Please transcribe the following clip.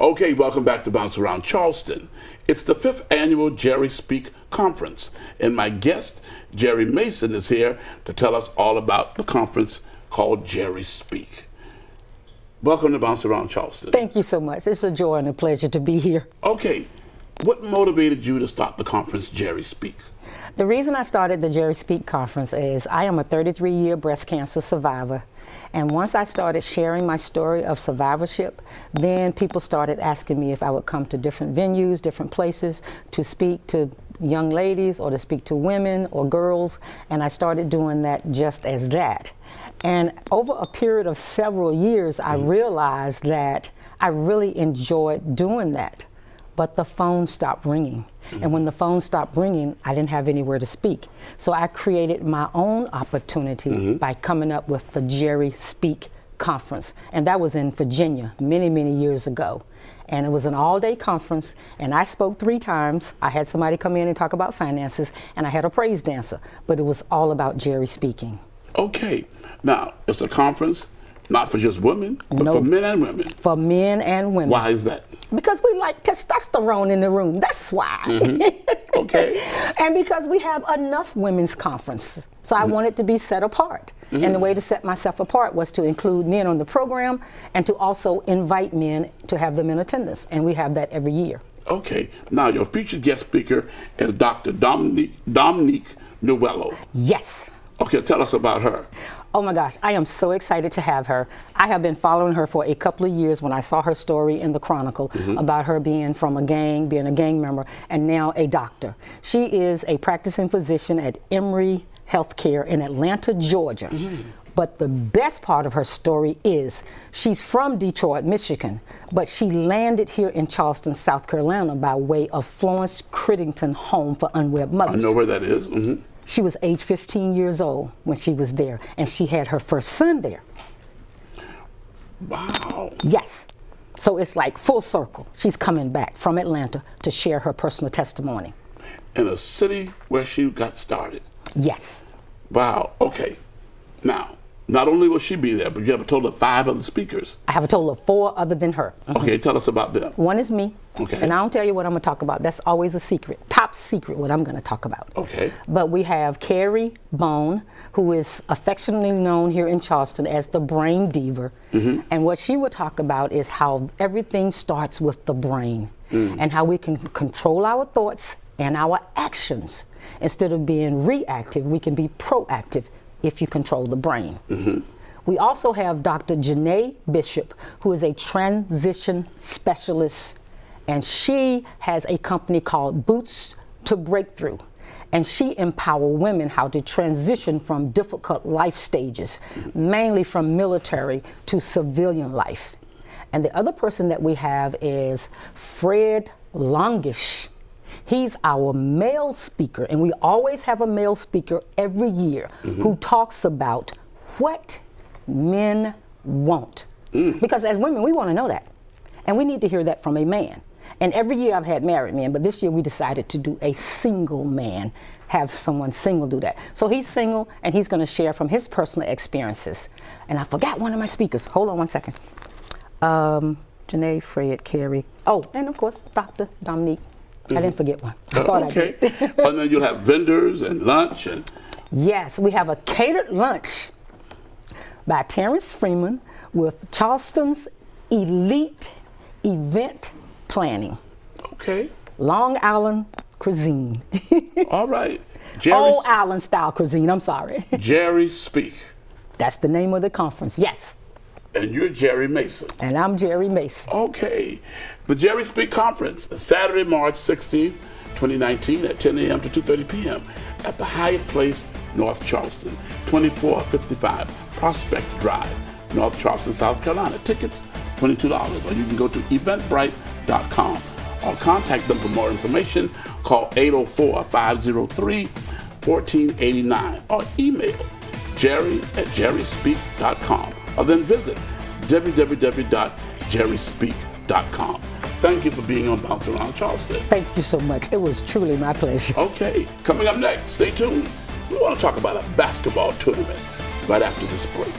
Okay, welcome back to Bounce Around Charleston. It's the 5th annual Geri Speak Conference, and my guest, Geri Mason, is here to tell us all about the conference called Geri Speak. Welcome to Bounce Around Charleston. Thank you so much. It's a joy and a pleasure to be here. Okay, what motivated you to start the conference Geri Speak? The reason I started the Geri Speak Conference is I am a 33-year breast cancer survivor. And once I started sharing my story of survivorship, then people started asking me if I would come to different venues, different places to speak to young ladies or to speak to women or girls. And I started doing that just as that. And over a period of several years, I realized that I really enjoyed doing that. But the phone stopped ringing. And when the phone stopped ringing, I didn't have anywhere to speak. So I created my own opportunity by coming up with the Geri Speak Conference. And that was in Virginia many, many years ago. And it was an all-day conference, and I spoke 3 times. I had somebody come in and talk about finances, and I had a praise dancer. But it was all about Geri speaking. Okay. Now, it's a conference not for just women, but for men and women. For men and women. Why is that? Because we like testosterone in the room. That's why. Okay. And because we have enough women's conferences. So I wanted to be set apart. And the way to set myself apart was to include men on the program and to also invite men to have them in attendance. And we have that every year. Okay. Now, your featured guest speaker is Dr. Dominique Novello. Yes. Okay, tell us about her. Oh my gosh, I am so excited to have her. I have been following her for a couple of years when I saw her story in the Chronicle about her being from a gang, being a gang member, and now a doctor. She is a practicing physician at Emory Healthcare in Atlanta, Georgia. But the best part of her story is she's from Detroit, Michigan, but she landed here in Charleston, South Carolina by way of Florence Crittington Home for Unwed Mothers. I know where that is. She was age 15 years old when she was there, and she had her first son there. Wow. Yes. So it's like full circle. She's coming back from Atlanta to share her personal testimony. In a city where she got started. Yes. Wow. Okay. Now, not only will she be there, but you have a total of 5 other speakers. I have a total of 4 other than her. Okay, tell us about them. One is me. Okay. And I don't tell you what I'm going to talk about. That's always a secret. Top secret what I'm going to talk about. Okay. But we have Carrie Bone, who is affectionately known here in Charleston as the Brain Diva. And what she will talk about is how everything starts with the brain and how we can control our thoughts and our actions. Instead of being reactive, we can be proactive if you control the brain. We also have Dr. Janae Bishop, who is a transition specialist, and she has a company called Boots to Breakthrough. And she empowers women how to transition from difficult life stages, mainly from military to civilian life. And the other person that we have is Fred Longish. He's our male speaker, and we always have a male speaker every year who talks about what men want. Because as women, we want to know that. And we need to hear that from a man. And every year I've had married men, but this year we decided to do a single man, have someone single do that. So he's single, and he's going to share from his personal experiences. And I forgot one of my speakers. Hold on one second. Janae, Fred, Carrie. Oh, and of course, Dr. Dominique. I didn't forget one. I thought I did. And then you'll have vendors and lunch. And yes, we have a catered lunch by Terrence Freeman with Charleston's elite event planning. Okay. Long Island cuisine. All right. Old Island style cuisine, I'm sorry. Geri Speak. That's the name of the conference, yes. And you're Geri Mason. And I'm Geri Mason. Okay. The Geri Speak Conference is Saturday, March 16th, 2019 at 10 a.m. to 2:30 p.m. at the Hyatt Place, North Charleston, 2455 Prospect Drive, North Charleston, South Carolina. Tickets, $22. Or you can go to eventbrite.com or contact them for more information. Call 804-503-1489 or email Geri@gerispeak.com or then visit www.gerispeak.com. Thank you for being on Bounce Around Charleston. Thank you so much. It was truly my pleasure. Okay, coming up next, stay tuned. We want to talk about a basketball tournament right after this break.